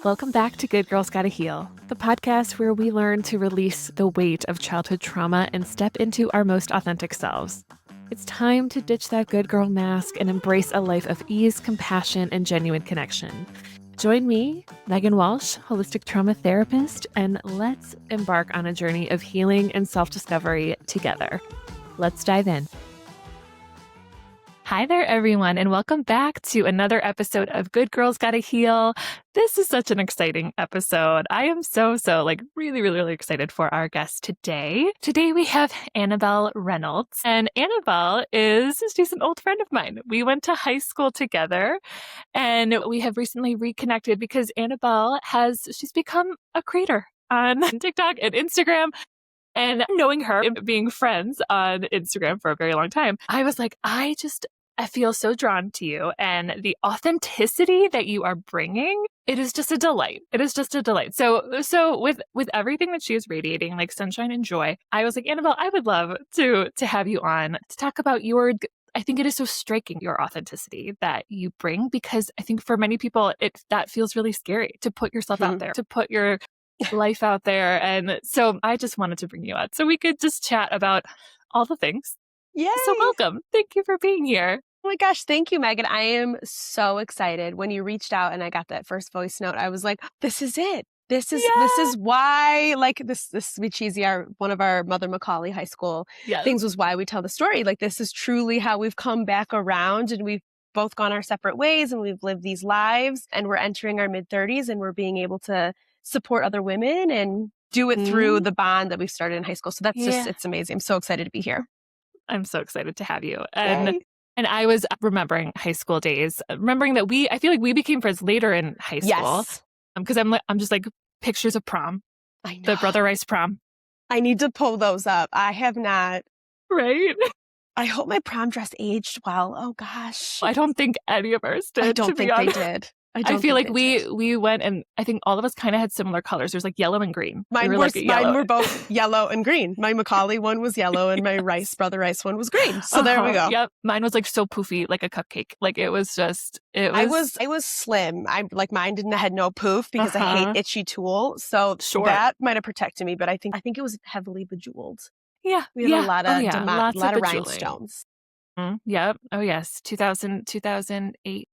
Welcome back to Good Girls Gotta Heal, the podcast where we learn to release the weight of childhood trauma and step into our most authentic selves. It's time to ditch that good girl mask and embrace a life of ease, compassion, and genuine connection. Join me, Megan Walsh, holistic trauma therapist, and let's embark on a journey of healing and self-discovery together. Let's dive in. Hi there, everyone, and welcome back to another episode of Good Girls Gotta Heal. This is such an exciting episode. I am so really excited for our guest today. Today we have Annabelle Reynolds, and Annabelle she's an old friend of mine. We went to high school together, and we have recently reconnected because Annabelle she's become a creator on TikTok and Instagram. And knowing her and being friends on Instagram for a very long time, I was like, I feel so drawn to you, and the authenticity that you are bringing, it is just a delight. It is just a delight. So with everything that she is radiating, like sunshine and joy, I was like, Annabelle, I would love to have you on to talk about I think it is so striking, your authenticity that you bring, because I think for many people, that feels really scary to put yourself out there, to put your life out there. And so I just wanted to bring you out so we could just chat about all the things. Yay! So welcome. Thank you for being here. Oh my gosh, thank you, Megan. I am so excited. When you reached out and I got that first voice note, I was like, this is it. This is why, like, this to be cheesy, one of our Mother Macaulay High School things was why we tell the story. Like, this is truly how we've come back around, and we've both gone our separate ways, and we've lived these lives, and we're entering our mid-30s, and we're being able to support other women and do it through the bond that we've started in high school. So that's it's amazing. I'm so excited to be here. I'm so excited to have you. And I was remembering high school days, remembering that I feel like we became friends later in high school. Yes. Because I'm just like pictures of prom. I know. The Brother Rice prom. I need to pull those up. I have not. Right? I hope my prom dress aged well. Oh gosh. I don't think any of ours did. I don't think they did. I feel like we went, and I think all of us kind of had similar colors. There's like yellow and green. Mine were both yellow and green. My Macaulay one was yellow, and my Brother Rice one was green. So there we go. Yep. Mine was like so poofy, like a cupcake. Like it was. I was slim. Mine had no poof because I hate itchy tulle. So that might have protected me, but I think it was heavily bejeweled. Yeah. We had a lot of rhinestones. Yep. Oh yes. 2008.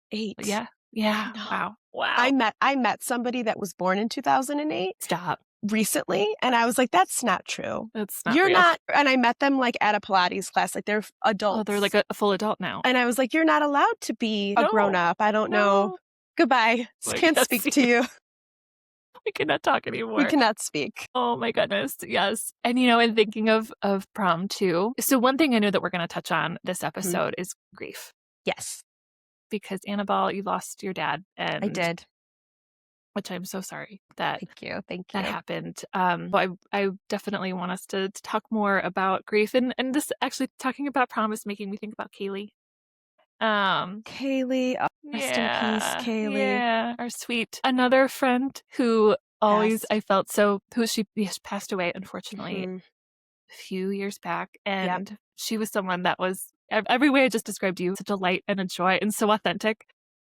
Yeah. Yeah. No. Wow. I met somebody that was born in 2008. Stop. Recently, and I was like, that's not true. That's not You're real. not. And I met them like at a Pilates class. Like they're adults. Oh, they're like a full adult now. And I was like, you're not allowed to be a grown up. I don't know. Goodbye. Can't speak to you. We cannot talk anymore. We cannot speak. Oh my goodness. Yes. And and thinking of prom too. So one thing I know that we're going to touch on this episode is grief. Yes. Because Annabelle, you lost your dad. And I did. Which I'm so sorry that Thank you. That happened. I definitely want us to talk more about grief. And this actually talking about prom is making me think about Kaylee. Kaylee, rest in peace, Kaylee. Yeah, our sweet another friend who always I felt she passed away, unfortunately, a few years back. And she was someone that was every way I just described you, such a light and a joy and so authentic.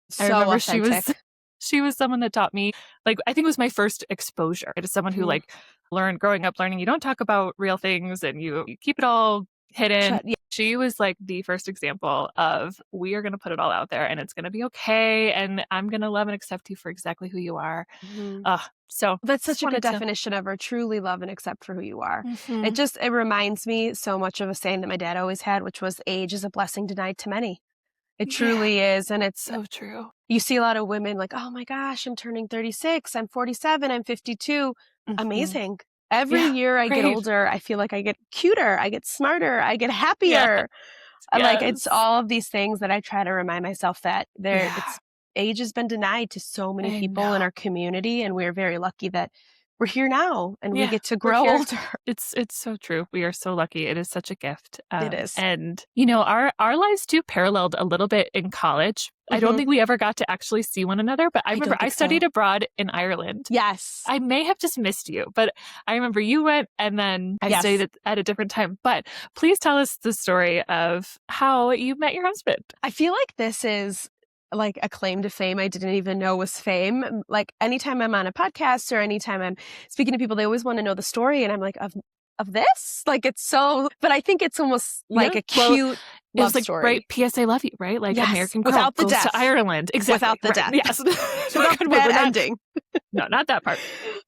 So I remember authentic. she was someone that taught me, like, I think it was my first exposure to someone who learned growing up, learning you don't talk about real things and you keep it all hidden. She was like the first example of, we are going to put it all out there and it's going to be okay. And I'm going to love and accept you for exactly who you are. So that's such a good definition of her. Truly love and accept for who you are. It reminds me so much of a saying that my dad always had, which was, age is a blessing denied to many. It truly is. And it's so true. You see a lot of women like, oh my gosh, I'm turning 36. I'm 47. I'm 52. Amazing. Every year I get older, I feel like I get cuter, I get smarter, I get happier. Like it's all of these things that I try to remind myself that age has been denied to so many people in our community, and we're very lucky that we're here now and we get to grow older. It's so true. We are so lucky. It is such a gift. It is. And, our lives too paralleled a little bit in college. I don't think we ever got to actually see one another, but I remember I studied abroad in Ireland. Yes. I may have just missed you, but I remember you went and then I studied at a different time. But please tell us the story of how you met your husband. I feel like this is like a claim to fame I didn't even know was fame. Like anytime I'm on a podcast or anytime I'm speaking to people, they always want to know the story. And I'm like, of this? Like it's so, but I think it's almost like Yeah. a Well, cute it was love like, right, story. P.S. I love you, right? Like Yes, American Girl without the goes to death. Ireland. Exactly. Without the Right. death. Yes. Without the bad ending. No, not that part.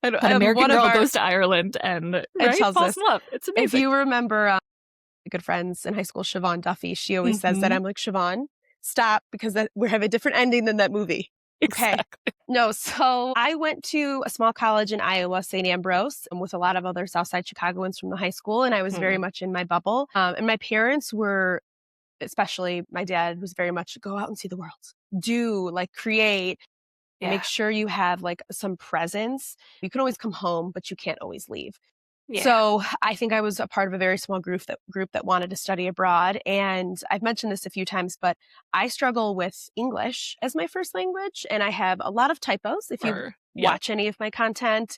And, But American one of Girl our, goes to Ireland and, and right, tells falls us, in love. It's if amazing. you remember good friends in high school, Siobhan Duffy, she always says that. I'm like, Siobhan, stop, because we have a different ending than that movie. Okay. Exactly. No, so I went to a small college in Iowa, St. Ambrose, and with a lot of other Southside Chicagoans from the high school, and I was very much in my bubble. And my parents were, especially my dad, was very much go out and see the world, do like create, make sure you have like some presence. You can always come home, but you can't always leave. Yeah. So I think I was a part of a very small group that wanted to study abroad. And I've mentioned this a few times, but I struggle with English as my first language. And I have a lot of typos. If you watch any of my content,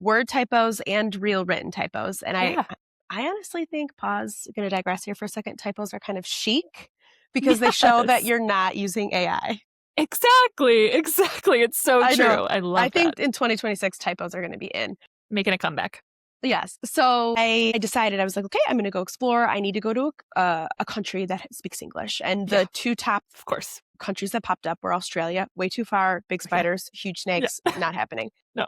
word typos and real written typos. And I honestly think, going to digress here for a second, typos are kind of chic because they show that you're not using AI. Exactly. It's so true. I love that. I think in 2026, typos are going to be in. Making a comeback. Yes. So I decided, I was like, okay, I'm going to go explore. I need to go to a country that speaks English. And the two top, of course, countries that popped up were Australia, way too far, big spiders, huge snakes, not happening. No.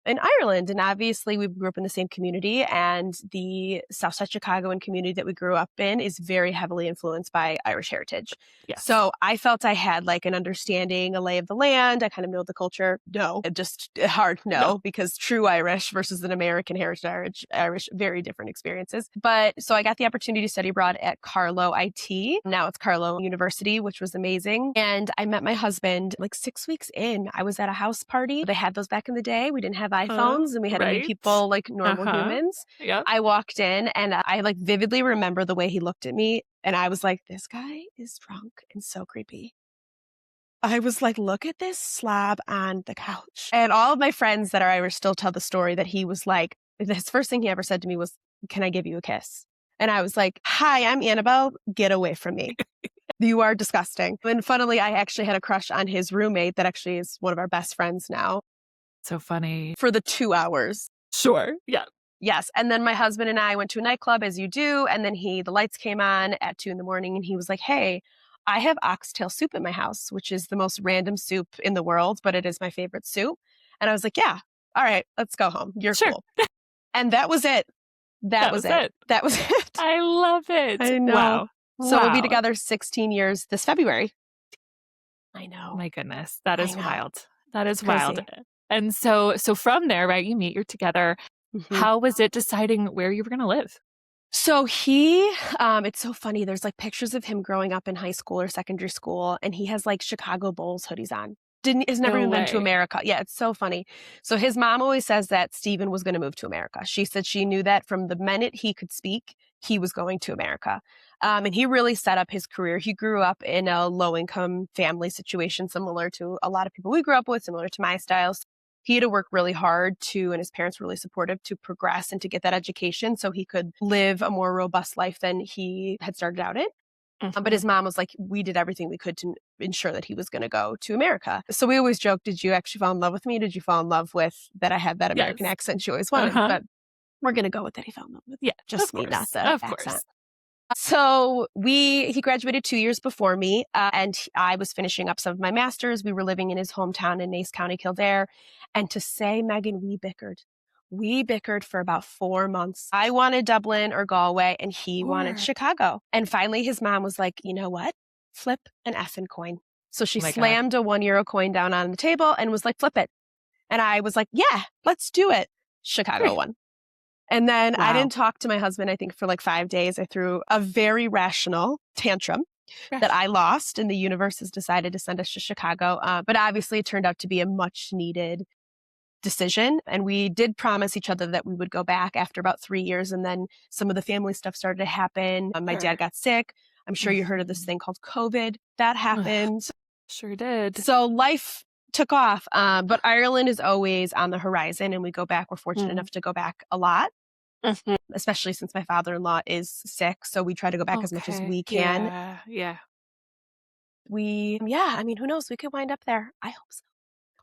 In Ireland. And obviously we grew up in the same community, and the Southside Chicagoan community that we grew up in is very heavily influenced by Irish heritage. Yes. So I felt I had like an understanding, a lay of the land. I kind of know the culture. No, just hard no, because true Irish versus an American heritage Irish, very different experiences. But so I got the opportunity to study abroad at Carlow IT. Now it's Carlow University, which was amazing. And I met my husband like 6 weeks in. I was at a house party. They had those back in the day. We didn't have iPhones, and we had to meet people like normal humans. I walked in and I like vividly remember the way he looked at me, and I was like, this guy is drunk and so creepy. I was like, look at this slob on the couch. And all of my friends that are Irish still tell the story that he was like, his first thing he ever said to me was, can I give you a kiss? And I was like, hi, I'm Annabelle. Get away from me. You are disgusting. And funnily, I actually had a crush on his roommate that actually is one of our best friends now. So funny. For the 2 hours. Sure. Yeah. Yes. And then my husband and I went to a nightclub, as you do. And then the lights came on at 2 a.m. and he was like, hey, I have oxtail soup at my house, which is the most random soup in the world, but it is my favorite soup. And I was like, yeah, all right, let's go home. You're cool. And that was it. That was it. That was it. I love it. I know. Wow. So we'll be together 16 years this February. I know. My goodness. That is wild. That is wild. And so from there, right, you meet, you're together. How was it deciding where you were going to live? So it's so funny. There's like pictures of him growing up in high school or secondary school, and he has like Chicago Bulls hoodies on. Has never even been to America. Yeah, it's so funny. So his mom always says that Stephen was going to move to America. She said she knew that from the minute he could speak, he was going to America. And he really set up his career. He grew up in a low-income family situation, similar to a lot of people we grew up with, similar to my styles. He had to work really hard and his parents were really supportive to progress and to get that education so he could live a more robust life than he had started out in. But his mom was like, we did everything we could to ensure that he was going to go to America. So we always joke, did you actually fall in love with me? Did you fall in love with that I had that American accent she always wanted? But we're going to go with that he fell in love with. Yeah, just me, not the accent. Course. So he graduated 2 years before me, and I was finishing up some of my master's. We were living in his hometown in Naas County, Kildare. And to say, Megan, we bickered. We bickered for about 4 months. I wanted Dublin or Galway, and he wanted Chicago. And finally, his mom was like, you know what? Flip an effing coin. So she slammed a €1 coin down on the table and was like, flip it. And I was like, yeah, let's do it. Chicago won. And then I didn't talk to my husband, I think, for like 5 days. I threw a very rational tantrum that I lost, and the universe has decided to send us to Chicago. But obviously, it turned out to be a much needed decision. And we did promise each other that we would go back after about 3 years. And then some of the family stuff started to happen. My dad got sick. I'm sure you heard of this thing called COVID. That happened. Sure did. So life took off. But Ireland is always on the horizon, and we go back. We're fortunate enough to go back a lot, especially since my father-in-law is sick. So we try to go back as much as we can. Yeah. I mean, who knows? We could wind up there. I hope so.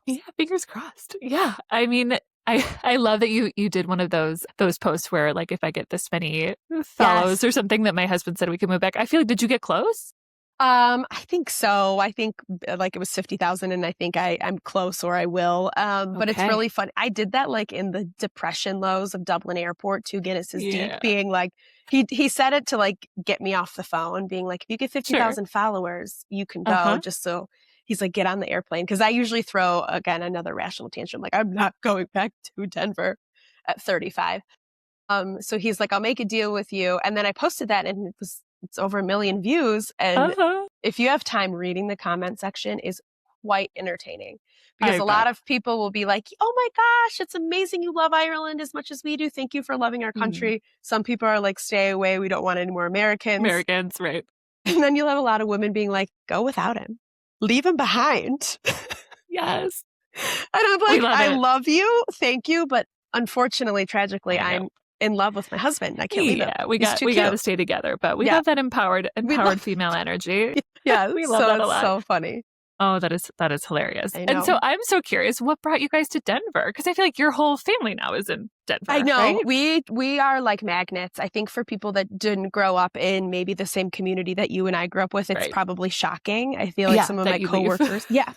Yeah, fingers crossed. Yeah. I mean, I love that you did one of those posts where like if I get this many follows Yes. or something that my husband said we can move back. I feel like did you get close? I think so. I think like it was 50,000 and I think I'm close or I will. But it's Okay. really fun. I did that like in the depression lows of Dublin Airport too. Guinness is deep, Yeah. being like, he said it to like get me off the phone, being like, if you get Sure. 50,000 followers, you can go, Uh-huh. just so he's like, get on the airplane. Cause I usually throw again another rational tantrum. Like, I'm not going back to Denver at 35. So he's like, I'll make a deal with you. And then I posted that and it's over 1 million views. And Uh-huh. if you have time, reading the comment section is quite entertaining because I a bet. lot of people will be like, oh my gosh, it's amazing you love Ireland as much as we do. Thank you for loving our Mm. country. Some people are like, stay away. We don't want any more Americans. Americans, right. And then you'll have a lot of women being like, go without him. Leave him behind. Yes. And I'm We like, love I it. love you. Thank you. But unfortunately, tragically, I know. I'm in love with my husband. I can't leave him. Yeah, we He's got too we got cute. to stay together, but we Yeah. love that empowered We love, female energy. yeah. We love So that a it's lot. so funny. Oh, that is hilarious. I And so know. I'm so curious, what brought you guys to Denver? Because I feel like your whole family now is in I Denver, know. right? We are like magnets. I think for people that didn't grow up in maybe the same community that you and I grew up with, it's Right. probably shocking. I feel like Yeah, some of that my you leave. coworkers, yeah.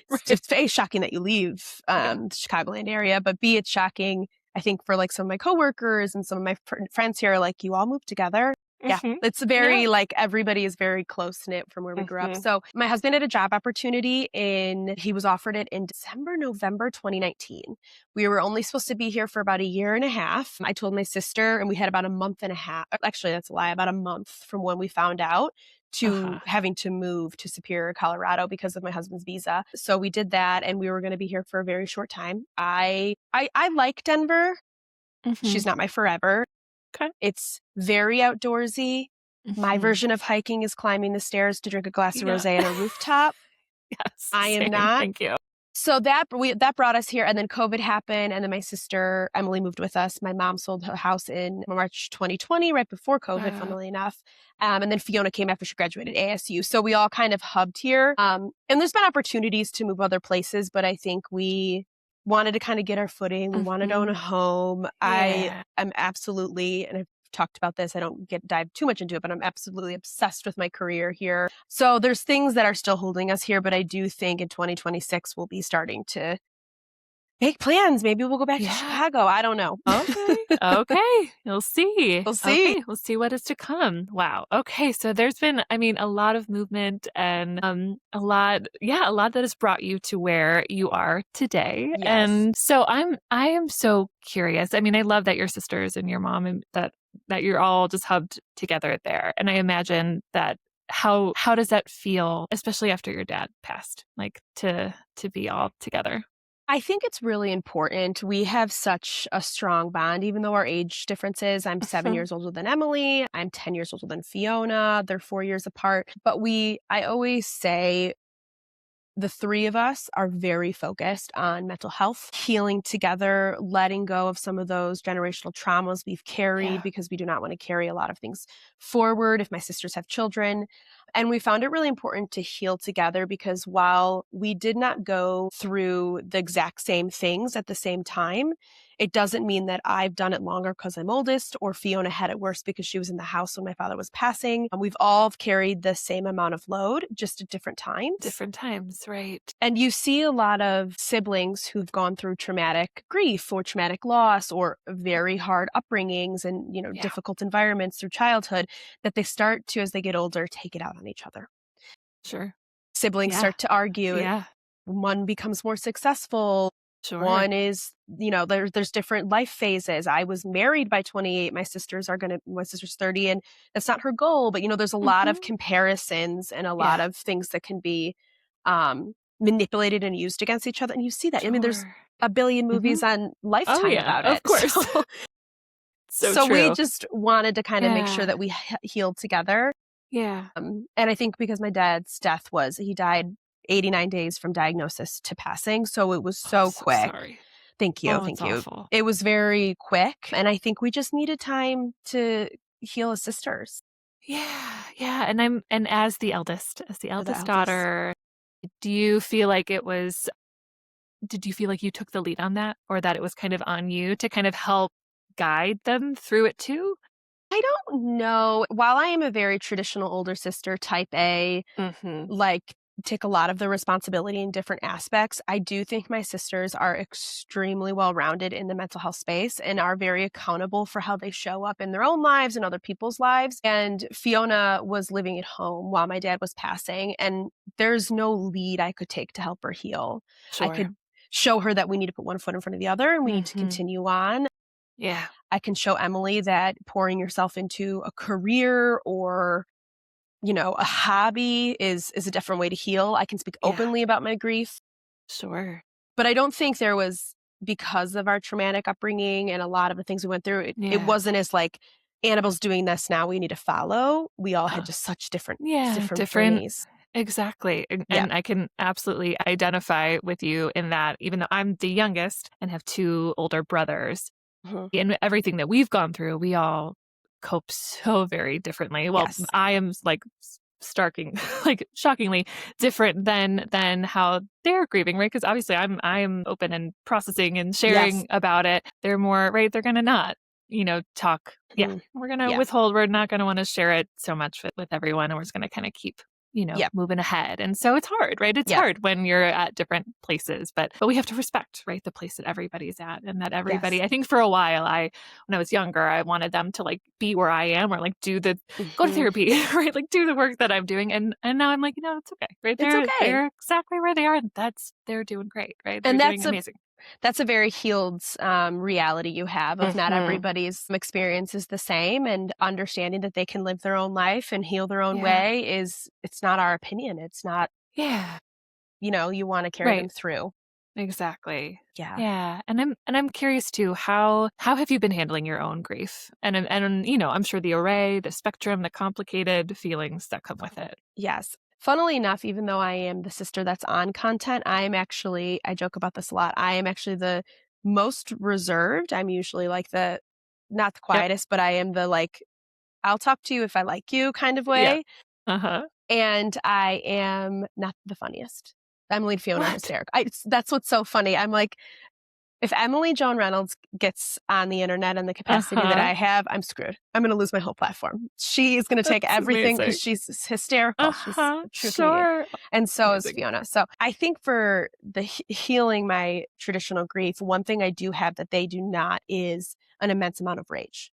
Right. It's A, shocking that you leave Yeah. the Chicagoland area, but B, it's shocking, I think, for like some of my coworkers and some of my friends here, like you all moved together. Yeah, Mhm. it's very Yeah. like everybody is very close knit from where we grew up. Mhm. So my husband had a job opportunity he was offered it in November 2019. We were only supposed to be here for about a year and a half. I told my sister, and we had about a month and a half. Actually, that's a lie, about a month from when we found out to Uh-huh. having to move to Superior, Colorado because of my husband's visa. So we did that and we were going to be here for a very short time. I like Denver. Mhm. She's not my forever. Okay. It's very outdoorsy. My Mhm. version of hiking is climbing the stairs to drink a glass of Yeah. rosé on a rooftop. Yes, I am same. not. Thank you. So that brought us here, and then COVID happened, and then my sister Emily moved with us. My mom sold her house in March 2020, right before COVID, funnily enough. And then Fiona came after she graduated ASU. So we all kind of hubbed here. And there's been opportunities to move other places, but I think we wanted to kind of get our footing. We wanted to own a Mhm. home. I Yeah. am absolutely, and I've talked about this, I don't dive too much into it, but I'm absolutely obsessed with my career here. So there's things that are still holding us here, but I do think in 2026 we'll be starting to make plans. Maybe we'll go back to Yeah. Chicago. I don't know. Okay. Okay. You'll see. We'll see. Okay. We'll see what is to come. Wow. Okay. So there's been, I mean, a lot of movement and a lot that has brought you to where you are today. Yes. And so I am so curious. I mean, I love that your sisters and your mom and that you're all just hubbed together there. And I imagine that how does that feel, especially after your dad passed, like to be all together? I think it's really important. We have such a strong bond, even though our age differences. I'm 7 Mhm. years older than Emily. I'm 10 years older than Fiona. They're 4 years apart. But I always say, the three of us are very focused on mental health, healing together, letting go of some of those generational traumas we've carried Yeah. because we do not want to carry a lot of things forward if my sisters have children. And we found it really important to heal together because while we did not go through the exact same things at the same time, it doesn't mean that I've done it longer because I'm oldest or Fiona had it worse because she was in the house when my father was passing. And we've all carried the same amount of load, just at different times. Different times, right? And you see a lot of siblings who've gone through traumatic grief or traumatic loss or very hard upbringings and, Yeah. difficult environments through childhood that they start to, as they get older, take it out on each other. Sure. Siblings Yeah. start to argue. Yeah. One becomes more successful. Sure. One is, there's different life phases. I was married by 28. My sister's 30 and that's not her goal. But, there's a lot of Mhm. comparisons and a lot Yeah. of things that can be manipulated and used against each other. And you see that. I mean, there's Sure. a billion movies Mhm. on Oh, Lifetime yeah, about of it. course. So So we true. just wanted to kind of make sure Yeah. that we healed together. Yeah. And I think because my dad's death he died 89 days from diagnosis to passing. So it was Oh, I'm so so quick. sorry. Thank you. Oh, Thank it's you. awful. It was very quick. And I think we just needed time to heal as sisters. Yeah, yeah, and as the You're the eldest eldest. daughter, do you feel like it was did you feel like you took the lead on that, or that it was kind of on you to kind of help guide them through it too? I don't know. While I am a very traditional older sister, type A, Mhm. like, take a lot of the responsibility in different aspects. I do think my sisters are extremely well-rounded in the mental health space and are very accountable for how they show up in their own lives and other people's lives. And Fiona was living at home while my dad was passing, and there's no lead I could take to help her heal. I Sure. could show her that we need to put one foot in front of the other and we need to Mhm. continue on. Yeah. I can show Emily that pouring yourself into a career or a hobby is a different way to heal. I can speak Yeah. openly about my grief, Sure. but I don't think there was because of our traumatic upbringing and a lot of the things we went through, it Yeah. wasn't as like, Annabelle's doing this now, we need to follow. We all had Uh, just such different yeah, different different journeys. exactly, Yeah. and I can absolutely identify with you in that even though I'm the youngest and have 2 older brothers, Mhm. in everything that we've gone through, we all cope so very differently. Well, Yes. I am like starking, like shockingly different than how they're grieving, right? Because obviously I'm open and processing and Yes. sharing about it. They're more right. They're gonna not, talk. Yeah, Mhm. we're gonna Yeah. withhold. We're not gonna want to share it so much with everyone, and we're just gonna kind of keep Yep. moving ahead. And so it's hard, right? It's Yep. hard when you're at different places, but we have to respect, right, the place that everybody's at and that Yes. everybody, I think for a while, when I was younger, I wanted them to like be where I am or like go to Mhm. therapy, right? Like do the work that I'm doing. And now I'm like, it's okay, right? It's okay. They're exactly where they are. And they're doing great, right? They're And doing amazing. that's a very healed reality you have of not Hmm. everybody's experience is the same, and understanding that they can live their own life and heal their own Yeah. way it's not our opinion. It's not, Yeah. you want to carry them Right. through. Exactly. Yeah. Yeah, and I'm curious too, how have you been handling your own grief? And I'm sure the array, the spectrum, the complicated feelings that come with it. Yes. Funnily enough, even though I am the sister that's on content, I joke about this a lot. I am actually the most reserved. I'm usually like the not the Yep. quietest, but I am the like, I'll talk to you if I like you kind of Yeah. way. Uh-huh. And I am not the funniest. Emily and Fiona are What? hysterical. That's what's so funny. I'm like, if Emily Joan Reynolds gets on the internet in the capacity that Uh-huh. I have, I'm screwed. I'm going to lose my whole platform. She is going to take That's everything because amazing. she's hysterical. She's Uh-huh. a true comedian. Sure. And so is Amazing. Fiona. So I think for the healing my traditional grief, one thing I do have that they do not is an immense amount of rage.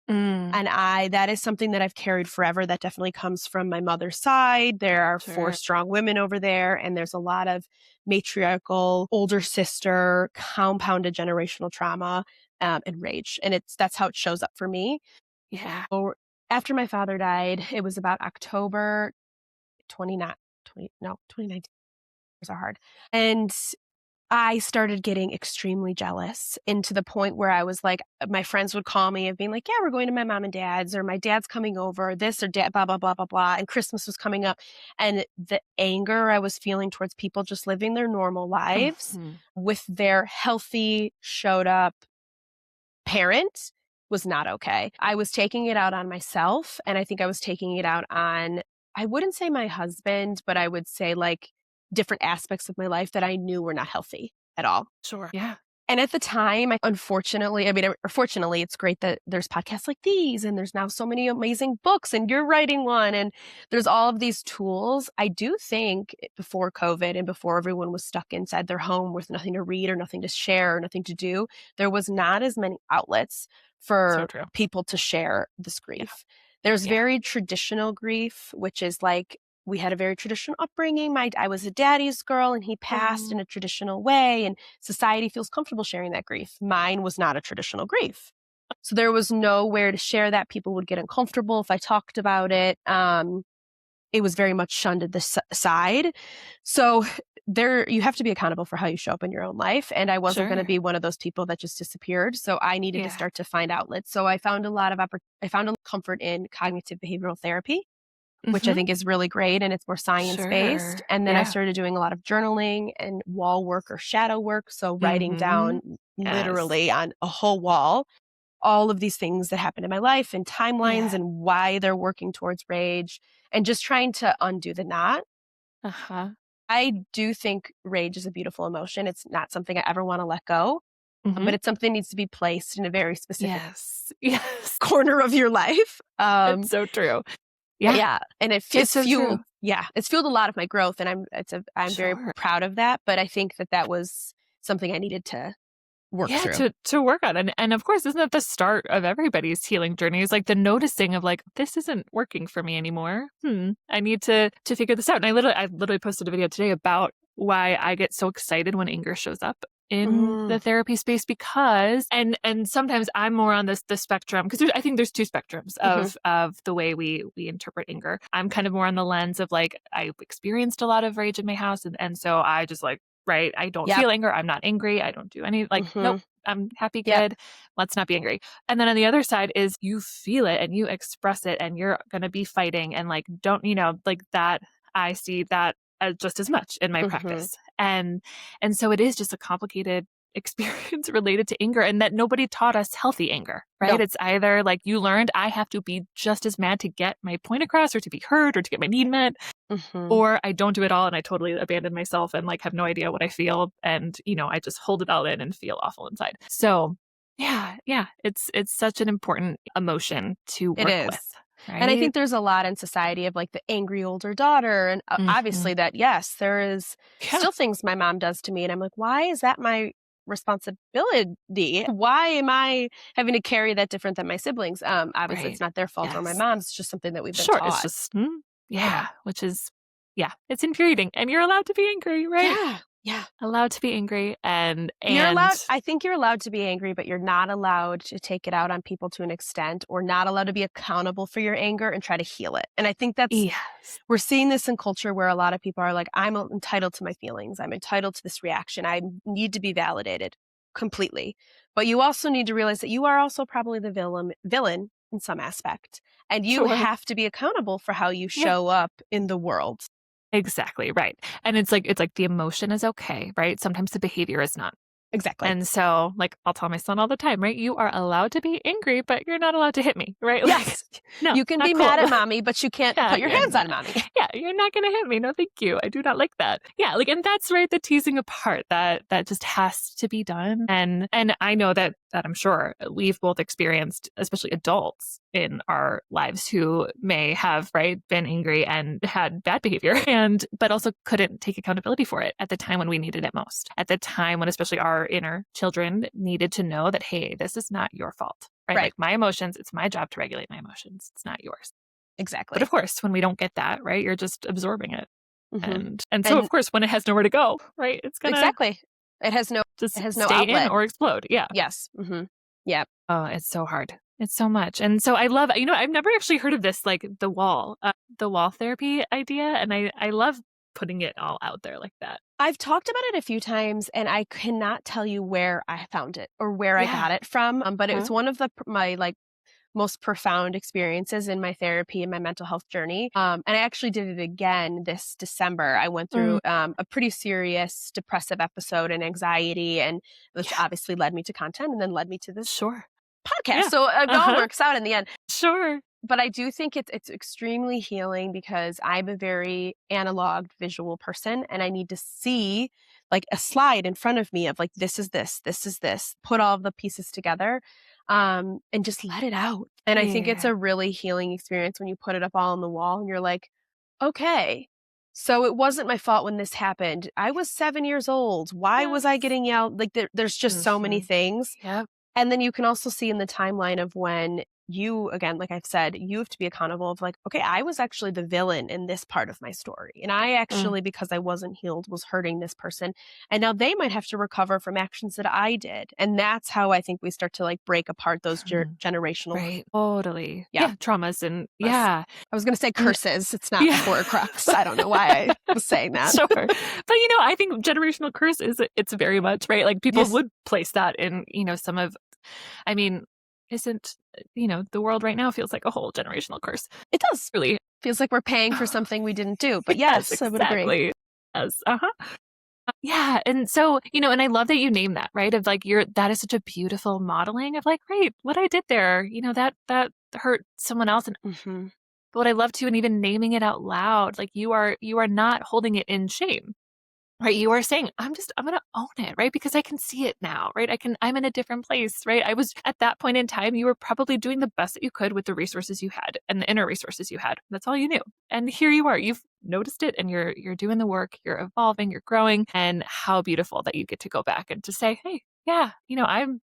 Mm, And that is something that I've carried forever. That definitely comes from my mother's side. There are 4 sure. strong women over there, and there's a lot of matriarchal, older sister, compounded generational trauma, and rage. And that's how it shows up for me. Yeah. So after my father died, it was about October 29, 20, no, 2019. Years are hard. And I started getting extremely jealous, and to the point where I was like, my friends would call me and being like, "Yeah, we're going to my mom and dad's," or "My dad's coming over," this or dad, blah, blah, blah, blah, blah. And Christmas was coming up. And the anger I was feeling towards people just living their normal lives Mhm. with their healthy, showed up parent was not okay. I was taking it out on myself, and I think I was taking it out on, I wouldn't say my husband, but I would say like different aspects of my life that I knew were not healthy at all. Sure. Yeah. And at the time, unfortunately, I mean, or fortunately, it's great that there's podcasts like these, and there's now so many amazing books, and you're writing one, and there's all of these tools. I do think before COVID and before everyone was stuck inside their home with nothing to read or nothing to share or nothing to do, there was not as many outlets So for true. people to share this Yeah. grief. There's Yeah. very traditional grief, which is like, we had a very traditional upbringing. I was a daddy's girl, and he passed in Oh, a traditional way, and society feels comfortable sharing that grief. Mine was not a traditional grief. So there was nowhere to share that. People would get uncomfortable if I talked about it. It was very much shunned at the side. So you have to be accountable for how you show up in your own life. And I wasn't going to sure. be one of those people that just disappeared. So I needed to Yeah. start to find outlets. So I found a comfort in cognitive behavioral therapy, which I Mhm. think is really great, and it's more science-based. Sure. And then I Yeah. started doing a lot of journaling and wall work or shadow work, so writing Mhm. down Yes. literally on a whole wall. all of these things that happened in my life and timelines Yeah. and why they're working towards rage and just trying to undo the knot. Uh-huh. I do think rage is a beautiful emotion. It's not something I ever want to let go, but Hmm. it's something that needs to be placed in a very specific Yes. Yes. corner of your life. It's so true. But Yeah. yeah, and It's so true. it's fueled a lot of my growth, and I'm very Sure. proud of that. But I think that was something I needed to work Yeah, through. to work on. And of course, isn't that the start of everybody's healing journey? Is like the noticing of like, this isn't working for me anymore. I need to figure this out. And I literally posted a video today about why I get so excited when anger shows up in the Mm, therapy space because and sometimes I'm more on the spectrum because I think there's two spectrums hmm of the way we interpret anger. I'm kind of more on the lens of like I've experienced a lot of rage in my house and so I just like right? I don't Yep. feel anger. I'm not angry. I don't do any, like, hmm nope, I'm happy, Yep. good. Let's not be angry. And then on the other side is you feel it and you express it and you're going to be fighting and like, don't, like that. I see that as just as much in my hmm practice. And so it is just a complicated experience related to anger and that nobody taught us healthy anger, right? No. It's either like you learned I have to be just as mad to get my point across or to be heard or to get my need met hmm or I don't do it all and I totally abandon myself and like have no idea what I feel and I just hold it all in and feel awful inside. So, yeah, it's such an important emotion to It work with, is. And I right? think there's a lot in society of like the angry older daughter. And Mhm. obviously, that, yes, there is Yeah, still things my mom does to me. And I'm like, why is that my responsibility? Why am I having to carry that different than my siblings? Obviously, it's right. not their fault or my Yes. mom's. It's just something that we've been Sure, it's taught. just yeah, which is yeah, it's infuriating and you're allowed to be angry, right? Yeah. Yeah. Allowed to be angry and You're and allowed, I think you're allowed to be angry, but you're not allowed to take it out on people to an extent or not allowed to be accountable for your anger and try to heal it. And I think yes. we're seeing this in culture where a lot of people are like, I'm entitled to my feelings. I'm entitled to this reaction. I need to be validated completely. But you also need to realize that you are also probably the villain in some aspect. And you Sure. have to be accountable for how you Yeah. show up in the world. Exactly, right. And it's like the emotion is okay, right? Sometimes the behavior is not. Exactly. And so, like, I'll tell my son all the time, right? You are allowed to be angry, but you're not allowed to hit me, right? Like, Yes. no, You can not be cool. mad at mommy, but you can't Yeah, put your you're hands not. on mommy. Yeah, you're not gonna hit me. No, thank you. I do not like that. Yeah, like, and that's right. The teasing apart that just has to be done. And I know that I'm sure we've both experienced, especially adults in our lives who may have right been angry and had bad behavior, and but also couldn't take accountability for it at the time when we needed it most. At the time when especially our inner children needed to know that hey, this is not your fault. Right. Right. Like my emotions, it's my job to regulate my emotions. It's not yours. But of Exactly. course, when we don't get that, right, you're just absorbing it. hmm And so And of course, when it has nowhere to go, right, it's gonna exactly. It has no it just has no stay in outlet. or explode. Yeah. Yes. Yeah. Oh, it's so hard. It's so much. And so I love, I've never actually heard of this, like the wall therapy idea. And I love putting it all out there like that. I've talked about it a few times and I cannot tell you where I found it or where I Yeah. got it from, but it Huh? was one of my like most profound experiences in my therapy and my mental health journey. And I actually did it again this December. I went through a pretty serious depressive episode and anxiety, and which Yeah. obviously led me to content and then led me to this Sure. podcast. Yeah. So it all Uh-huh. works out in the end. Sure. But I do think it's extremely healing because I'm a very analog visual person and I need to see like a slide in front of me of like this is this, put all of the pieces together and just let it out. And I think it's Yeah. a really healing experience when you put it up all on the wall and you're like, okay, so it wasn't my fault when this happened. I was 7 years old. Why was I Yes. getting yelled? Like there's just so many Mm-hmm. things. Yep. And then you can also see in the timeline of when you, again, like I've said, you have to be accountable of like, okay, I was actually the villain in this part of my story. And I Mm. actually, because I wasn't healed, was hurting this person. And now they might have to recover from actions that I did. And that's how I think we start to like break apart those Mhm. generational, Right. Totally. yeah. Yeah. Traumas and Us. yeah. I was going to say And curses. It's not a yeah. Horcrux. I don't know why I was saying that. Sure. But I think generational curse it's very much, right? Like people Yes, would place that in, some of I mean, isn't the world right now feels like a whole generational curse. it does. Really. Feels like we're paying for something we didn't do. But Yes, yes, I would agree. exactly. Yes. Uh-huh. Yeah. And so, and I love that you name that, right? Of like that is such a beautiful modeling of like, right, what I did there, that hurt someone else. And Hmm. what I love too, and even naming it out loud, like you are not holding it in shame. Right. You are saying, I'm going to own it, right? Because I can see it now, right? I'm in a different place, right? I was at that point in time, you were probably doing the best that you could with the resources you had and the inner resources you had. That's all you knew. And here you are, you've noticed it and you're doing the work, you're evolving, you're growing. And how beautiful that you get to go back and to say, hey, yeah,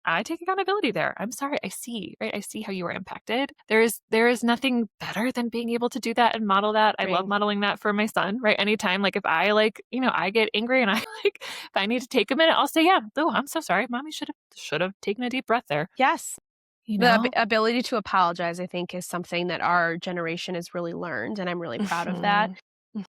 I take accountability there. I'm sorry. I see, right? I see how you were impacted. There is nothing better than being able to do that and model that. I love Bring. modeling that for my son, right? Anytime, like if I I get angry and I like, if I need to take a minute, I'll say, yeah, oh, I'm so sorry. Mommy should have taken a deep breath there, Yes. you The know? ability to apologize, I think, is something that our generation has really learned, and I'm really proud of that. Hmm.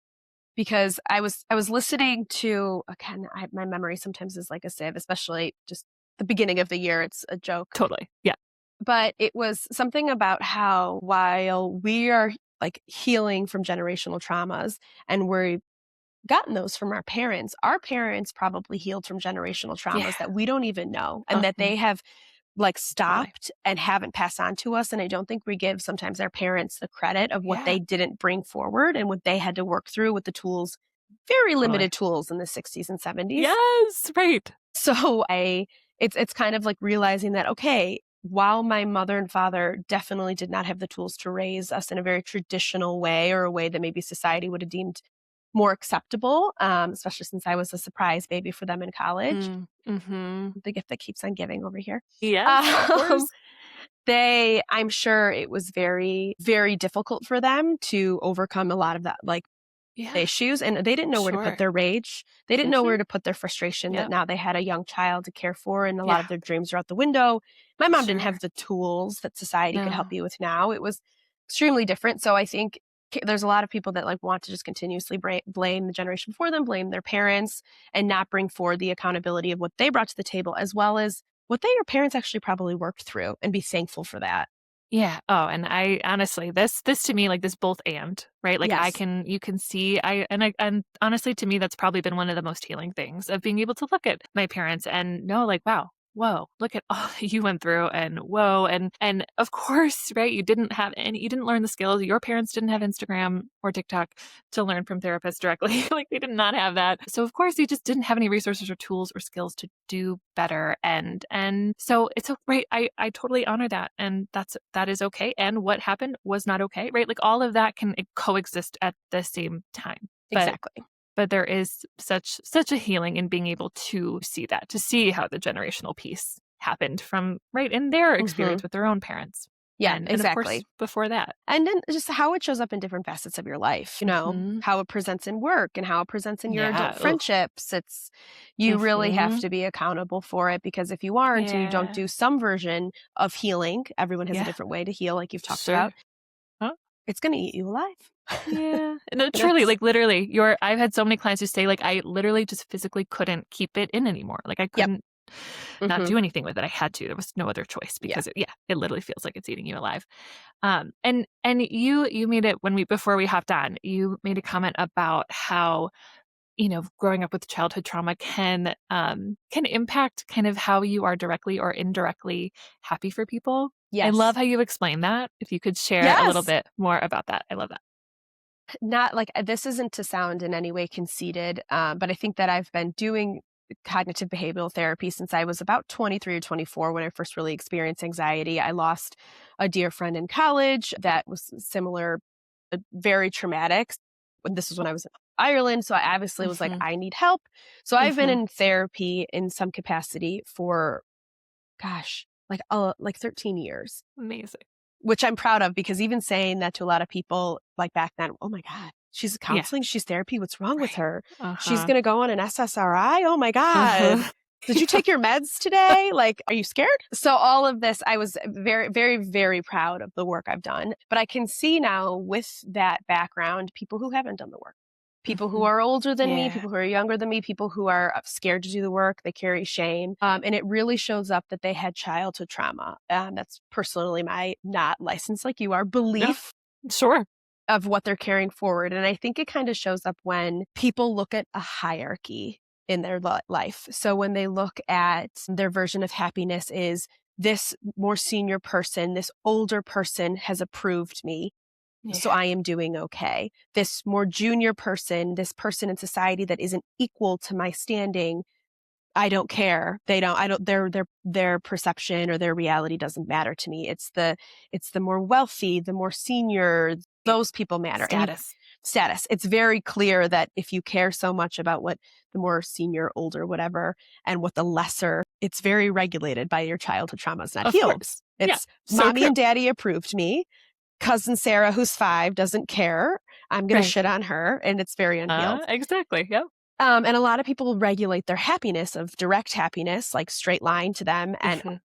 Because I was listening to, again, my memory sometimes is like a sieve, especially just the beginning of the year. It's a joke, Totally. Yeah. but it was something about how while we are like healing from generational traumas, and we've gotten those from our parents probably healed from generational Yeah. traumas that we don't even know, and that Uh-huh. they have like Totally. stopped and haven't passed on to us. And I don't think we give sometimes our parents the credit of what Yeah. they didn't bring forward and what they had to work through with the tools, very Totally. limited tools in the 60s and 70s. Yes. Right. So it's kind of like realizing that, okay, while my mother and father definitely did not have the tools to raise us in a very traditional way, or a way that maybe society would have deemed more acceptable, especially since I was a surprise baby for them in college, Mm-hmm. the gift that keeps on giving over here. Yes, of Um, course. I'm sure it was very, very difficult for them to overcome a lot of that, like, Yeah. issues, and they didn't know where to put Sure. their rage. They didn't know Hmm. where to put their frustration that Yep. now they had a young child to care for, and a lot Yeah. of their dreams are out the window. My mom didn't Sure. have the tools that society could help No. you with now. It was extremely different. So I think there's a lot of people that like want to just continuously blame the generation before them, blame their parents, and not bring forward the accountability of what they brought to the table, as well as what their parents actually probably worked through, and be thankful for that. Yeah. Oh, and I honestly, this to me, like this both and, right? Like Yes. you can see, and honestly, to me, that's probably been one of the most healing things of being able to look at my parents and know, like, wow, whoa, look at all that you went through, and whoa, and of course, right? You didn't learn the skills. Your parents didn't have Instagram or TikTok to learn from therapists directly. Like they did not have that. So of course, you just didn't have any resources or tools or skills to do better. And so it's a right. I totally honor that, and that is okay. And what happened was not okay, right? Like all of that can coexist at the same time. But Exactly. but there is such a healing in being able to see that, to see how the generational piece happened from right in their Hmm. experience with their own parents. Yeah, And of course exactly. before that. And then just how it shows up in different facets of your life, Hmm. how it presents in work and how it presents in your adult Yeah. Ugh. friendships. You really have Hmm. to be accountable for it, because if you aren't and you don't Yeah. do some version of healing, everyone has a Yeah. different way to heal, like you've talked Sure. about, Huh? it's going to eat you alive. Yeah. No, And truly, that's, like literally, I've had so many clients who say like I literally just physically couldn't keep it in anymore. Like I yep. couldn't not Hmm. do anything with it. I had to. There was no other choice Yeah. because it literally feels like it's eating you alive. And you made it when we before we hopped on, you made a comment about how, growing up with childhood trauma can impact kind of how you are directly or indirectly happy for people. I love Yes. how you explain that. If you could share a little Yes. bit more about that. I love that. Not like, this isn't to sound in any way conceited, but I think that I've been doing cognitive behavioral therapy since I was about 23 or 24 when I first really experienced anxiety. I lost a dear friend in college that was similar, very traumatic. This is when I was in Ireland. So I obviously was like, Mhm. I need help. So I've been Mhm. in therapy in some capacity for, gosh, like 13 years, Amazing. which I'm proud of, because even saying that to a lot of people like back then, oh my God, she's Yeah. counseling, she's therapy, what's wrong with Right. her? She's Uh-huh. going to go on an SSRI. Oh my God. Uh-huh. Did you Yeah. take your meds today? Like, are you scared? So all of this, I was very, very, very proud of the work I've done. But I can see now with that background, people who haven't done the work, people who Mhm. are older than me, Yeah. people who are younger than me, people who are scared to do the work, they carry shame. And it really shows up that they had childhood trauma. That's personally my, not licensed like you are, No. belief Sure. of what they're carrying forward. And I think it kind of shows up when people look at a hierarchy in their life. So when they look at their version of happiness is this more senior person, this older person has approved me. So I am doing okay. This more junior person, this person in society that isn't equal to my standing, I don't care. Their perception or their reality doesn't matter to me. It's the more wealthy, the more senior, those people matter. Status. Status. It's very clear that if you care so much about what the more senior, older, whatever, and what the lesser, it's very regulated by your childhood trauma is not Of healed. course. It's so mommy true. and daddy approved me. Cousin Sarah, who's 5, doesn't care. I'm going to shit on her, and it's very unhealed. Exactly. Yep. And a lot of people regulate their happiness of direct happiness, like straight line to them, and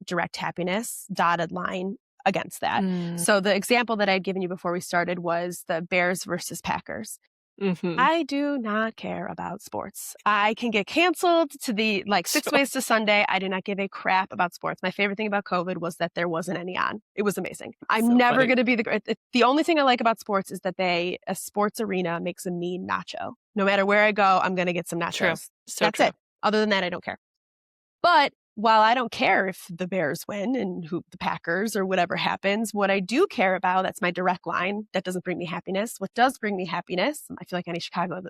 direct happiness, dotted line against that. So the example that I'd given you before we started was the Bears versus Packers. I do not care about sports. I can get canceled to the 6 ways to Sunday. I do not give a crap about sports. My favorite thing about COVID was that there wasn't any on. It was amazing. I'm never going to be the only thing I like about sports is that a sports arena makes a mean nacho. No matter where I go, I'm going to get some nachos. True. That's it. Other than that, I don't care. But while I don't care if the Bears win and who the Packers or whatever happens, what I do care about, that's my direct line. That doesn't bring me happiness. What does bring me happiness, I feel like any Chicago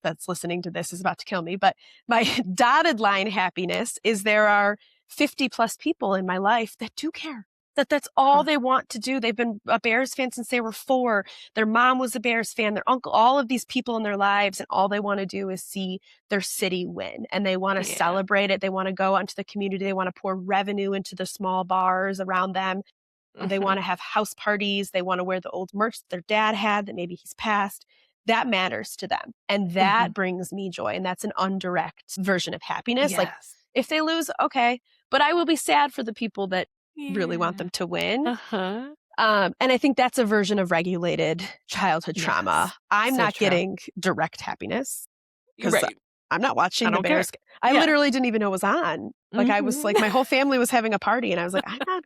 that's listening to this is about to kill me, but my dotted line happiness is there are 50 plus people in my life that do care. That's all they want to do. They've been a Bears fan since they were 4. Their mom was a Bears fan, their uncle, all of these people in their lives. And all they want to do is see their city win. And they want to celebrate it. They want to go out into the community. They want to pour revenue into the small bars around them. They want to have house parties. They want to wear the old merch that their dad had that maybe he's passed. That matters to them. And that brings me joy. And that's an indirect version of happiness. Like if they lose, okay. But I will be sad for the people that really want them to win. And I think that's a version of regulated childhood trauma. I'm not getting direct happiness because I'm not watching the Bears. I literally didn't even know it was on. Like I was like, my whole family was having a party and I was like, I'm not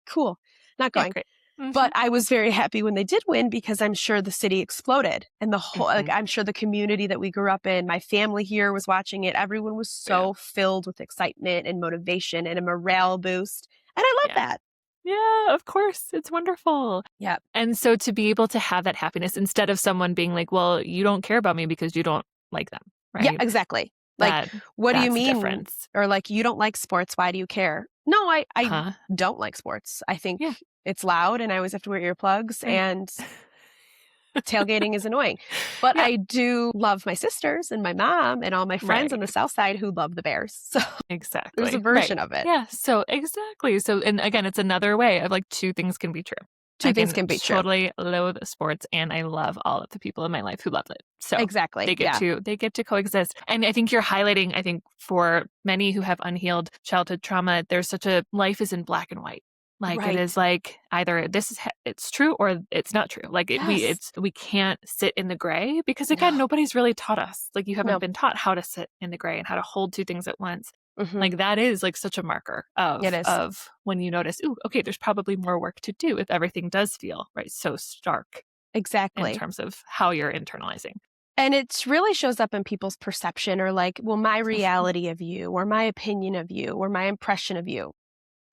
cool, not going. But I was very happy when they did win because I'm sure the city exploded and the whole, I'm sure the community that we grew up in, my family here was watching it. Everyone was so filled with excitement and motivation and a morale boost. And I love that. Yeah, of course. It's wonderful. Yeah. And so to be able to have that happiness instead of someone being like, well, you don't care about me because you don't like them. Right. Yeah, exactly. Like, what do you mean? Difference. Or like, you don't like sports. Why do you care? No, I don't like sports. I think it's loud and I always have to wear earplugs and tailgating is annoying. But I do love my sisters and my mom and all my friends on the South Side who love the Bears. So there's a version of it. Yeah. So exactly. So, and again, it's another way of like 2 things can be true. Two things can be true. Totally loathe sports and I love all of the people in my life who love it. So exactly. They get to coexist. And I think you're highlighting, I think for many who have unhealed childhood trauma, there's such a life is in black and white. Like it is like either it's true or it's not true. Like we can't sit in the gray because again, nobody's really taught us. Like you haven't been taught how to sit in the gray and how to hold 2 things at once. Like that is like such a marker of when you notice, ooh, okay, there's probably more work to do if everything does feel so stark. Exactly. In terms of how you're internalizing. And it really shows up in people's perception or like, well, my reality of you or my opinion of you or my impression of you.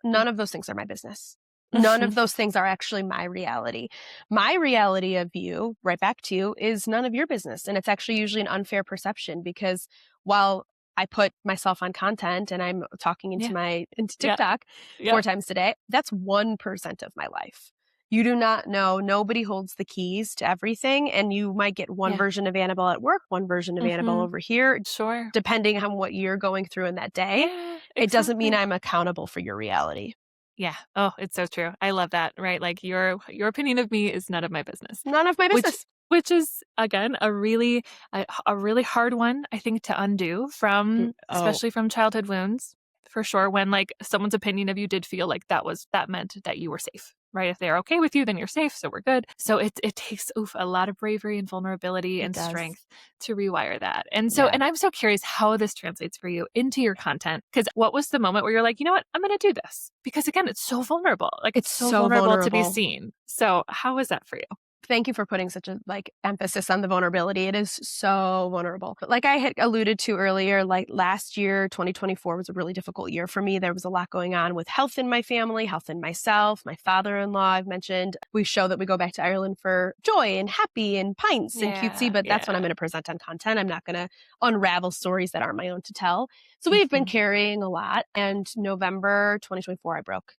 None of those things are my business. None of those things are actually my reality. My reality of you, right back to you, is none of your business. And it's actually usually an unfair perception because while I put myself on content and I'm talking into TikTok 4 times a day, that's 1% of my life. You do not know. Nobody holds the keys to everything. And you might get one version of Annabelle at work, one version of Annabelle over here. Sure. Depending on what you're going through in that day. Yeah, it doesn't mean I'm accountable for your reality. Yeah. Oh, it's so true. I love that. Right. Like your opinion of me is none of my business. None of my business. Which is again a really hard one, I think, to undo from especially from childhood wounds. For sure, when like someone's opinion of you did feel like that meant that you were safe, right? If they're okay with you, then you're safe, so we're good. So it takes a lot of bravery and vulnerability and strength to rewire that. And so, and I'm so curious how this translates for you into your content. Because what was the moment where you're like, you know what, I'm going to do this? Because again, it's so vulnerable. Like it's so vulnerable to be seen. So how was that for you? Thank you for putting such a emphasis on the vulnerability. It is so vulnerable. But like I had alluded to earlier, like last year, 2024 was a really difficult year for me. There was a lot going on with health in my family, health in myself, my father-in-law, I've mentioned. We show that we go back to Ireland for joy and happy and pints and cutesy, but that's what I'm going to present on content. I'm not going to unravel stories that aren't my own to tell. So we've been carrying a lot. And November 2024, I broke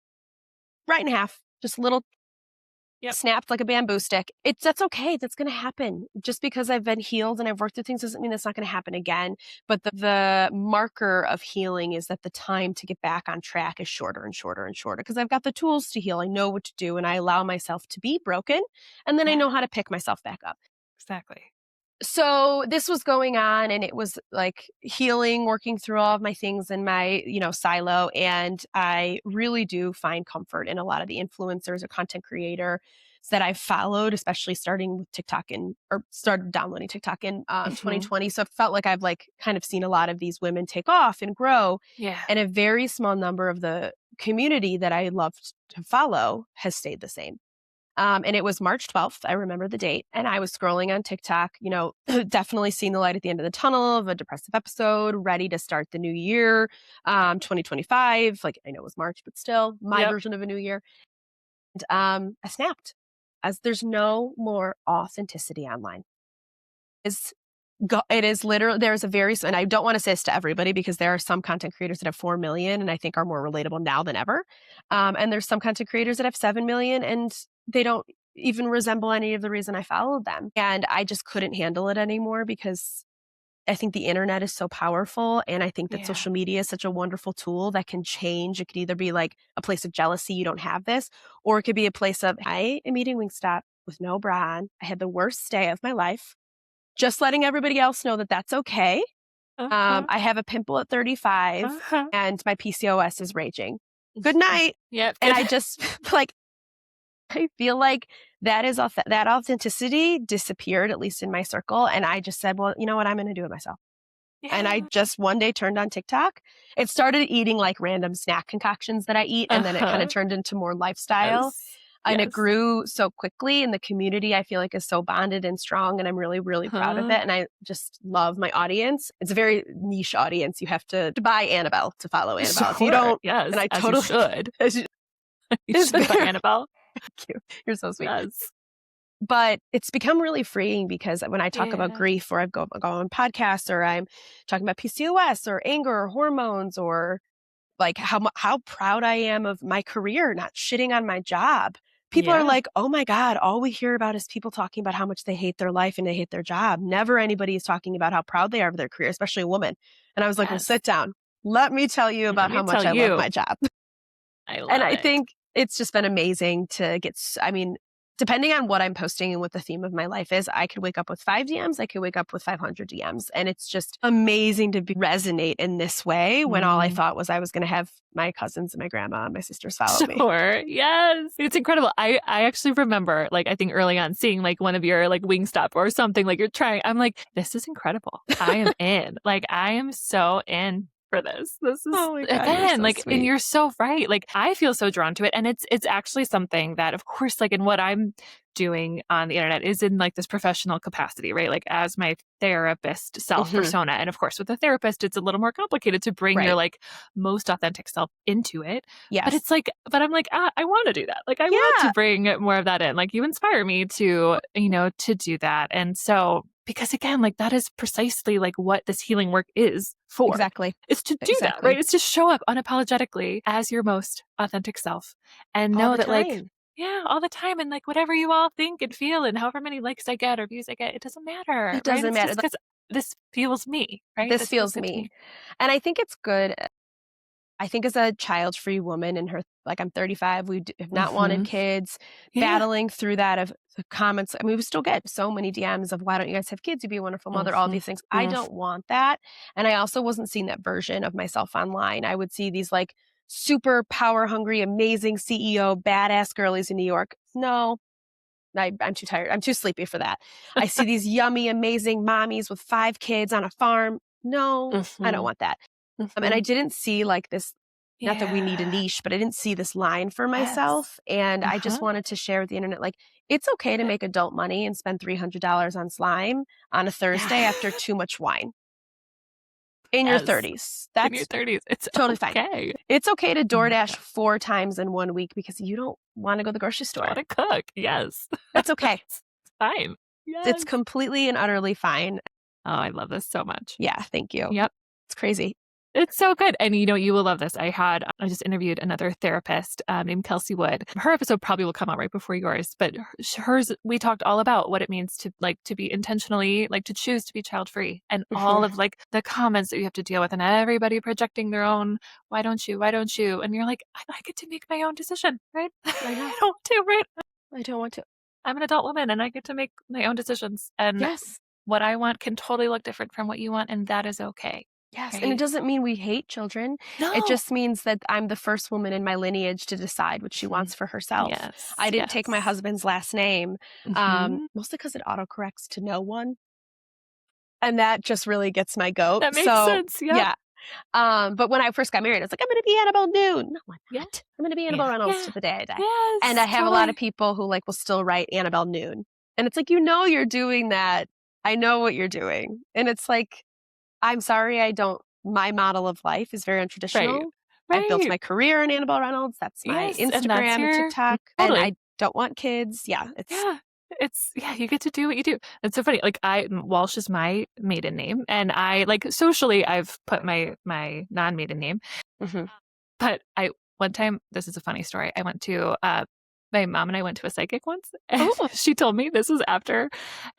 right in half, just a little snapped like a bamboo stick. That's okay. That's going to happen. Just because I've been healed and I've worked through things doesn't mean that's not going to happen again. But the marker of healing is that the time to get back on track is shorter and shorter and shorter because I've got the tools to heal. I know what to do and I allow myself to be broken. And then I know how to pick myself back up. Exactly. So this was going on and it was like healing, working through all of my things in my, silo. And I really do find comfort in a lot of the influencers or content creators that I've followed, especially starting with TikTok or started downloading TikTok in 2020. So it felt like I've kind of seen a lot of these women take off and grow. Yeah. And a very small number of the community that I loved to follow has stayed the same. And it was March 12th. I remember the date. And I was scrolling on TikTok, definitely seeing the light at the end of the tunnel of a depressive episode, ready to start the new year, 2025. Like I know it was March, but still my version of a new year. And I snapped as there's no more authenticity online. It is literally, there's a and I don't want to say this to everybody because there are some content creators that have 4 million and I think are more relatable now than ever. And there's some content creators that have 7 million and they don't even resemble any of the reason I followed them. And I just couldn't handle it anymore because I think the internet is so powerful. And I think that social media is such a wonderful tool that can change. It could either be like a place of jealousy, you don't have this, or it could be a place of, I am eating Wingstop with no bra on. I had the worst day of my life. Just letting everybody else know that that's okay. I have a pimple at 35 and my PCOS is raging. Good night. Yep. And I just I feel like that authenticity disappeared, at least in my circle. And I just said, well, you know what? I'm going to do it myself. Yeah. And I just one day turned on TikTok. It started eating like random snack concoctions that I eat. And then it kind of turned into more lifestyle. Yes. And it grew so quickly. And the community, I feel like, is so bonded and strong. And I'm really, really proud of it. And I just love my audience. It's a very niche audience. You have to buy Annabelle to follow Annabelle. Sure. If you don't, and I totally should. You should buy Annabelle. Thank you. You're so sweet. Yes. But it's become really freeing because when I talk about grief or I go on podcasts or I'm talking about PCOS or anger or hormones or like how proud I am of my career, not shitting on my job. People are like, oh my God, all we hear about is people talking about how much they hate their life and they hate their job. Never anybody is talking about how proud they are of their career, especially a woman. And I was like, well, sit down. Let me tell you about how much I love my job. I think it's just been amazing to depending on what I'm posting and what the theme of my life is, I could wake up with 5 DMs. I could wake up with 500 DMs. And it's just amazing to resonate in this way when all I thought was I was going to have my cousins and my grandma and my sisters follow me. Sure. Yes. It's incredible. I actually remember, I think early on seeing one of your Wingstop or something you're trying. I'm like, this is incredible. I am in. I am so in for this. This is oh my God, again, so sweet. And you're so right. I feel so drawn to it. And it's actually something that, of course, in what I'm doing on the internet is in this professional capacity, right? As my therapist self persona. And of course, with a therapist, it's a little more complicated to bring your most authentic self into it. Yes. But it's but I'm I want to do that. I want to bring more of that in. You inspire me to, to do that. And so, because again, that is precisely what this healing work is for. Exactly. It's to do that, right? It's to show up unapologetically as your most authentic self and know that all the time. And whatever you all think and feel and however many likes I get or views I get, it doesn't matter. It doesn't matter. Because this feels me, right? This feels me. And I think it's good. I think as a child-free woman in her, I'm 35, we have not wanted kids, battling through that of the comments. I mean, we still get so many DMs of, why don't you guys have kids? You'd be a wonderful mother, all these things. I don't want that. And I also wasn't seeing that version of myself online. I would see these super power hungry, amazing CEO, badass girlies in New York. No, I'm too tired. I'm too sleepy for that. I see these yummy, amazing mommies with 5 kids on a farm. No, I don't want that. And I didn't see this not that we need a Yeah. niche, but I didn't see this line for Yes. myself. And I just Uh-huh. wanted to share with the internet, like, it's okay to Love it. make adult money and spend $300 on slime on a Thursday Yeah. after too much wine in your Yes. 30s. In your That's 30s. It's totally fine. okay. It's okay to Oh my DoorDash God. 4 times in 1 week because you don't want to go to the grocery Don't store. want to cook. Yes. That's okay. It's fine. It's Yes. completely and utterly fine. Oh, I love this so much. Yeah, thank you. Yep. It's crazy. It's so good. And you will love this. I just interviewed another therapist named Kelsey Wood. Her episode probably will come out right before yours, but hers, we talked all about what it means to be intentionally, like to choose to be child free and all of like the comments that you have to deal with and everybody projecting their own, why don't you? Why don't you? And you're like, I get to make my own decision, right? I know. I don't want to, right? I don't want to. I'm an adult woman and I get to make my own decisions. And Yes. what I want can totally look different from what you want. And that is okay. Yes. And it Right? doesn't mean we hate children. It No. just means that I'm the first woman in my lineage to decide what she wants for herself. Yes. I didn't take my husband's last name, Mhm. mostly because it autocorrects to no one. And that just really gets my goat. That makes So, sense. Yeah. yeah. But when I first got married, I was like, I'm going to be Annabelle Noon. No, I'm Yeah. not. I'm going to be Annabelle Yeah. Reynolds Yeah. to the day I die. Yes. And I have a lot totally. of people who like will still write Annabelle Noon. And it's like, you're doing that. I know what you're doing. And it's like, I'm sorry, my model of life is very untraditional. Right. I've built my career in Annabelle Reynolds. That's my Yes. And that's Instagram and your TikTok. totally. And I don't want kids. Yeah. You get to do what you do. It's so funny. Like Walsh is my maiden name, and I like socially I've put my non-maiden name. Mhm. But one time, this is a funny story. I went to my mom and I went to a psychic once, and Oh. she told me this was after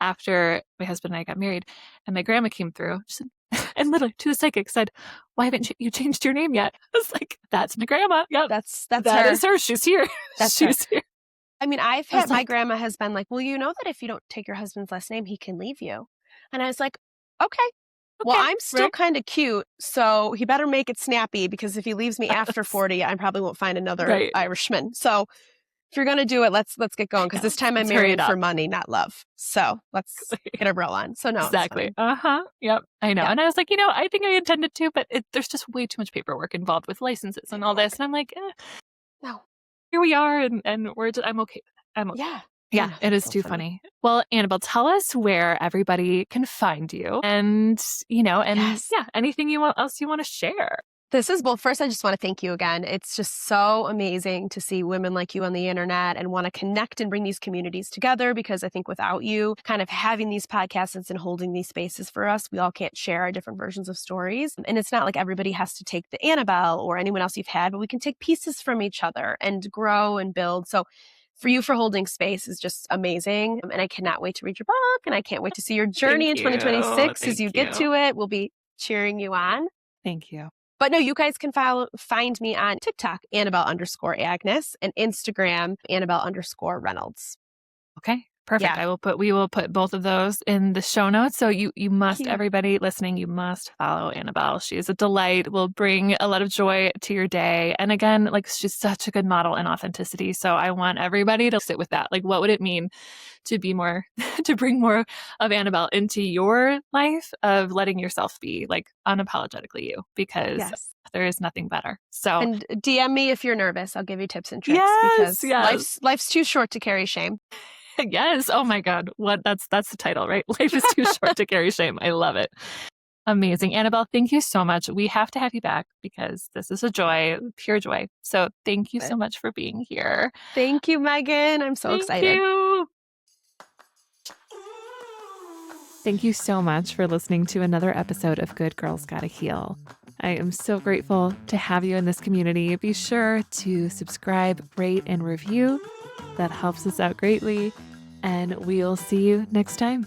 my husband and I got married, and my grandma came through. She said, and literally to the psychic said, "Why haven't you changed your name yet?" I was like, "That's my grandma. Yep, That's that her. is her. She's here. That's her. She's here." I mean, I was my like, grandma has been like, well, you know that if you don't take your husband's last name, he can leave you. And I was like, okay. Well, okay, I'm still right? kind of cute, so he better make it snappy because if he leaves me after 40, I probably won't find another Right. Irishman. So if you're gonna do it, let's get going because this time I'm Let's hurry married it for up. money, not love. So let's get a roll on. So no, Exactly. it's fine. Yep. I know. Yeah. And I was like, I think I intended to, but there's just way too much paperwork involved with licenses and all this. And I'm like, No. here we are, and I'm okay with it. I'm okay. Yeah. Yeah, know, it is so too funny. Well, Annabelle, tell us where everybody can find you, and Yes. yeah, anything else you want to share. First, I just want to thank you again. It's just so amazing to see women like you on the internet and want to connect and bring these communities together because I think without you kind of having these podcasts and holding these spaces for us, we all can't share our different versions of stories. And it's not like everybody has to take the Annabelle or anyone else you've had, but we can take pieces from each other and grow and build. So for holding space is just amazing. And I cannot wait to read your book and I can't wait to see your journey in 2026 as you get to it. We'll be cheering you on. Thank you. But no, you guys can find me on TikTok, Annabelle_Agnes, and Instagram, Annabelle_Reynolds. Okay, perfect. Yeah. We will put both of those in the show notes. So you must, everybody listening, you must follow Annabelle. She is a delight, will bring a lot of joy to your day. And again, like she's such a good model in authenticity. So I want everybody to sit with that. Like, what would it mean to be more, to bring more of Annabelle into your life of letting yourself be like unapologetically you, because there is nothing better. So, and DM me if you're nervous. I'll give you tips and tricks because life's too short to carry shame. Yes. Oh my God. That's the title, right? Life is too short to carry shame. I love it. Amazing. Annabelle, thank you so much. We have to have you back because this is a joy, pure joy. So thank you so much for being here. Thank you, Megan. I'm so excited. Thank you. Thank you so much for listening to another episode of Good Girls Gotta Heal. I am so grateful to have you in this community. Be sure to subscribe, rate, and review. That helps us out greatly. And we'll see you next time.